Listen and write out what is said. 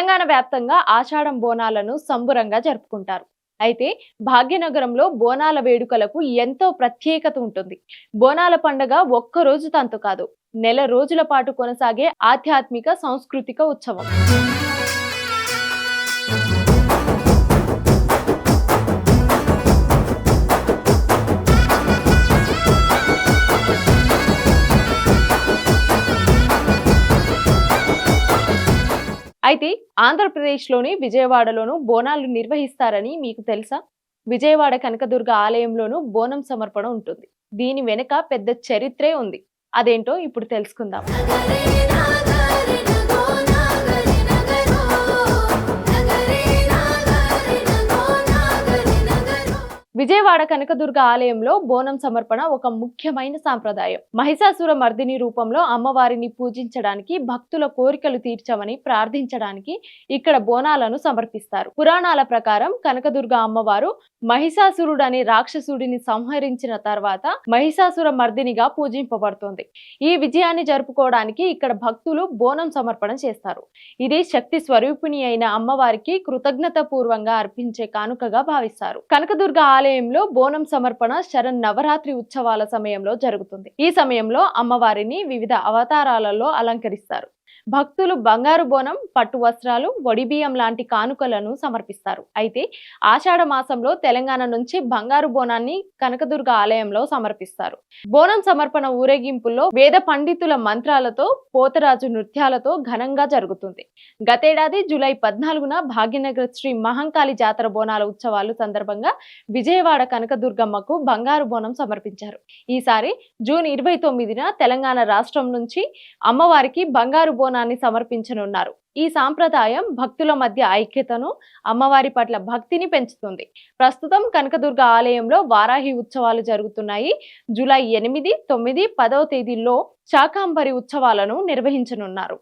తెలంగాణ వ్యాప్తంగా ఆషాఢం బోనాలను సంబురంగా జరుపుకుంటారు. అయితే భాగ్యనగరంలో బోనాల వేడుకలకు ఎంతో ప్రత్యేకత ఉంటుంది. బోనాల పండుగ ఒక్క రోజు తంతు కాదు, నెల రోజుల పాటు కొనసాగే ఆధ్యాత్మిక సాంస్కృతిక ఉత్సవం. అయితే ఆంధ్రప్రదేశ్లోని విజయవాడలోను బోనాలు నిర్వహిస్తారని మీకు తెలుసా? విజయవాడ కనకదుర్గ ఆలయంలోను బోనం సమర్పణ ఉంటుంది. దీని వెనుక పెద్ద చరిత్రే ఉంది. అదేంటో ఇప్పుడు తెలుసుకుందాం. విజయవాడ కనకదుర్గ ఆలయంలో బోనం సమర్పణ ఒక ముఖ్యమైన సాంప్రదాయం. మహిషాసుర మర్దిని రూపంలో అమ్మవారిని పూజించడానికి, భక్తుల కోరికలు తీర్చమని ప్రార్థించడానికి ఇక్కడ బోనాలను సమర్పిస్తారు. పురాణాల ప్రకారం కనకదుర్గ అమ్మవారు మహిషాసురుడనే రాక్షసుడిని సంహరించిన తర్వాత మహిషాసుర మర్దినిగా పూజింపబడుతోంది. ఈ విజయాన్ని జరుపుకోవడానికి ఇక్కడ భక్తులు బోనం సమర్పణ చేస్తారు. ఇది శక్తి స్వరూపిణి అయిన అమ్మవారికి కృతజ్ఞత పూర్వంగా అర్పించే కానుకగా భావిస్తారు. కనకదుర్గ ఆలయంలో బోనం సమర్పణ శరన్నవరాత్రి ఉత్సవాల సమయంలో జరుగుతుంది. ఈ సమయంలో అమ్మవారిని వివిధ అవతారాలలో అలంకరిస్తారు. భక్తులు బంగారు బోనం, పట్టు వస్త్రాలు, వడిబియ్యం లాంటి కానుకలను సమర్పిస్తారు. అయితే ఆషాఢ మాసంలో తెలంగాణ నుంచి బంగారు బోనాన్ని కనకదుర్గ ఆలయంలో సమర్పిస్తారు. బోనం సమర్పణ ఊరేగింపుల్లో వేద పండితుల మంత్రాలతో, పోతరాజు నృత్యాలతో ఘనంగా జరుగుతుంది. గతేడాది జూలై 14న భాగ్యనగర్ శ్రీ మహంకాళి జాతర బోనాల ఉత్సవాలు సందర్భంగా విజయవాడ కనకదుర్గమ్మకు బంగారు బోనం సమర్పించారు. ఈసారి జూన్ 29న తెలంగాణ రాష్ట్రం నుంచి అమ్మవారికి బంగారు బోనాన్ని సమర్పించనున్నారు. ఈ సాంప్రదాయం భక్తుల మధ్య ఐక్యతను, అమ్మవారి పట్ల భక్తిని పెంచుతుంది. ప్రస్తుతం కనకదుర్గ ఆలయంలో వారాహి ఉత్సవాలు జరుగుతున్నాయి. జూలై 8, 9, 10వ తేదీల్లో శాకాంబరి ఉత్సవాలను నిర్వహించనున్నారు.